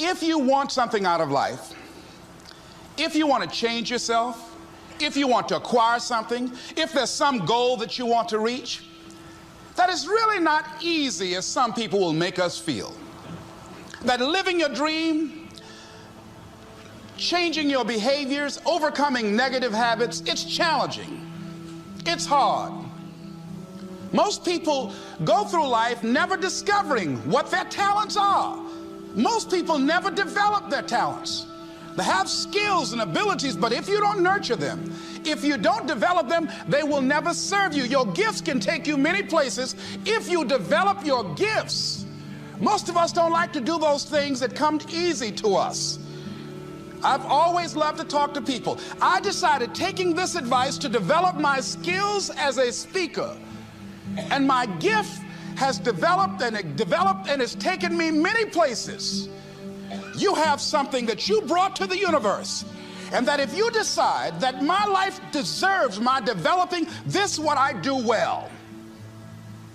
If you want something out of life, if you want to change yourself, if you want to acquire something, if there's some goal that you want to reach, that is really not easy as some people will make us feel. That living your dream, changing your behaviors, overcoming negative habits, it's challenging. It's hard. Most people go through life never discovering what their talents are. Most people never develop their talents. They have skills and abilities, but if you don't nurture them, if you don't develop them, they will never serve you. Your gifts can take you many places if you develop your gifts. Most of us don't like to do those things that come easy to us. I've always loved to talk to people. I decided, taking this advice, to develop my skills as a speaker. And my gift has developed and it's taken me many places. You have something that you brought to the universe, and that if you decide that my life deserves my developing this, what I do well,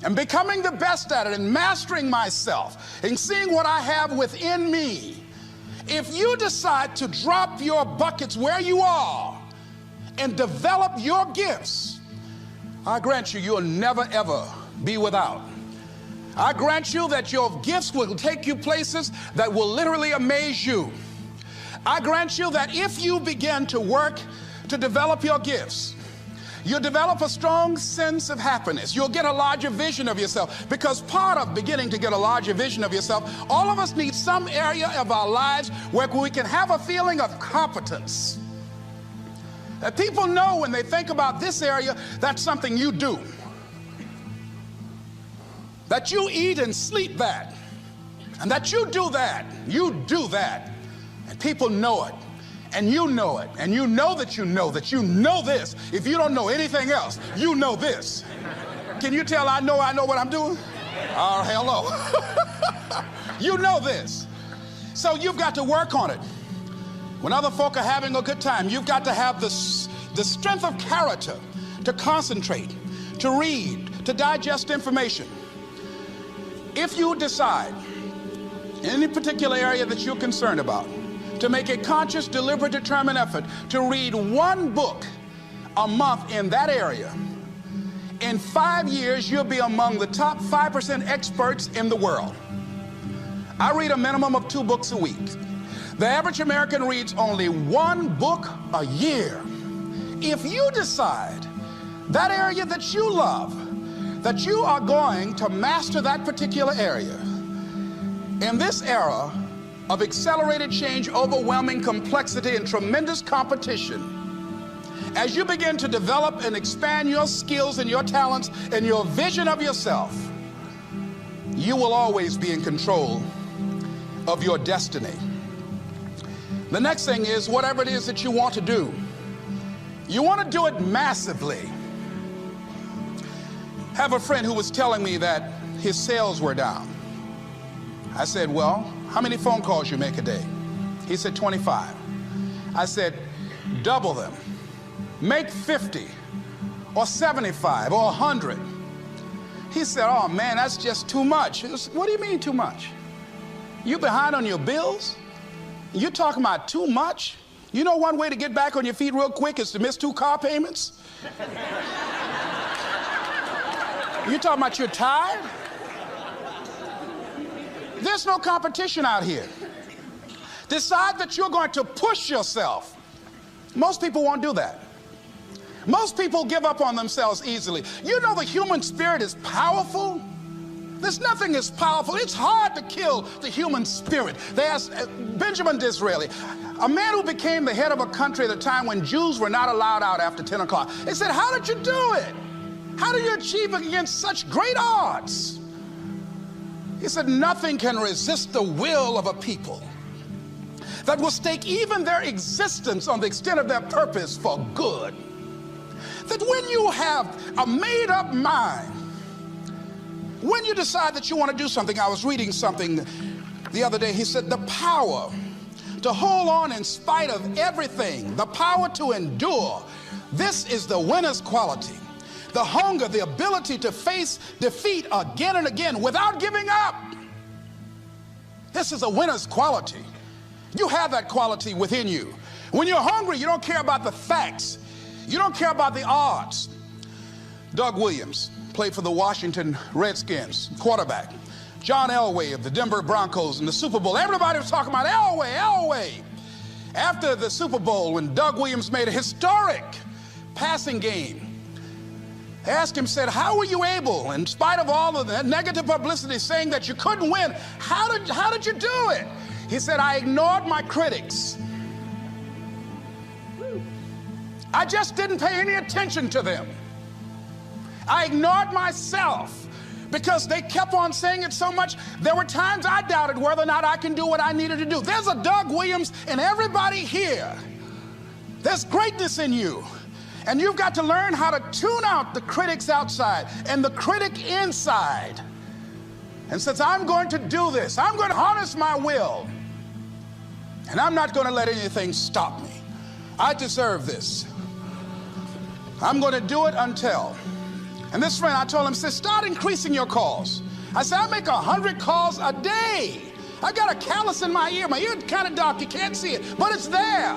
and becoming the best at it, and mastering myself, and seeing what I have within me, if you decide to drop your buckets where you are and develop your gifts, I grant you, you'll never ever be without. I grant you that your gifts will take you places that will literally amaze you. I grant you that if you begin to work to develop your gifts, you'll develop a strong sense of happiness. You'll get a larger vision of yourself, because part of beginning to get a larger vision of yourself, all of us need some area of our lives where we can have a feeling of competence. That people know when they think about this area, that's something you do. That you eat and sleep that, and that you do that, and people know it, and you know it, and you know that you know this. If you don't know anything else, you know this. Can you tell I know what I'm doing? Oh, hell no. You know this. So you've got to work on it. When other folk are having a good time, you've got to have the strength of character to concentrate, to read, to digest information. If you decide in any particular area that you're concerned about to make a conscious, deliberate, determined effort to read one book a month in that area, in 5 years you'll be among the top 5% experts in the world. I read a minimum of 2 books a week. The average American reads only 1 book a year. If you decide that area that you love, that you are going to master that particular area, in this era of accelerated change, overwhelming complexity, and tremendous competition, as you begin to develop and expand your skills and your talents and your vision of yourself, you will always be in control of your destiny. The next thing is, whatever it is that you want to do, you want to do it massively. I have a friend who was telling me that his sales were down. I said, well, how many phone calls you make a day? He said, 25. I said, double them. Make 50 or 75 or 100. He said, oh man, that's just too much. What do you mean too much? You behind on your bills? You're talking about too much? You know one way to get back on your feet real quick is to miss 2 car payments? You talking about you're tired? There's no competition out here. Decide that you're going to push yourself. Most people won't do that. Most people give up on themselves easily. You know the human spirit is powerful. There's nothing as powerful. It's hard to kill the human spirit. They asked Benjamin Disraeli, a man who became the head of a country at a time when Jews were not allowed out after 10 o'clock. They said, how did you do it? How do you achieve it against such great odds? He said, nothing can resist the will of a people that will stake even their existence on the extent of their purpose for good. That when you have a made-up mind, when you decide that you want to do something, I was reading something the other day, he said, the power to hold on in spite of everything, the power to endure, this is the winner's quality. The hunger, the ability to face defeat again and again without giving up. This is a winner's quality. You have that quality within you. When you're hungry, you don't care about the facts. You don't care about the odds. Doug Williams played for the Washington Redskins, quarterback. John Elway of the Denver Broncos in the Super Bowl. Everybody was talking about Elway. After the Super Bowl, when Doug Williams made a historic passing game, they asked him, said, how were you able, in spite of all of the negative publicity saying that you couldn't win, how did you do it? He said, I ignored my critics. I just didn't pay any attention to them. I ignored myself because they kept on saying it so much. There were times I doubted whether or not I can do what I needed to do. There's a Doug Williams in everybody here. There's greatness in you. And you've got to learn how to tune out the critics outside and the critic inside. And since I'm going to do this, I'm going to harness my will. And I'm not going to let anything stop me. I deserve this. I'm going to do it until. And this friend, I told him, said, start increasing your calls. I said, I make 100 calls a day. I got a callus in my ear. My ear's kind of dark. You can't see it, but it's there.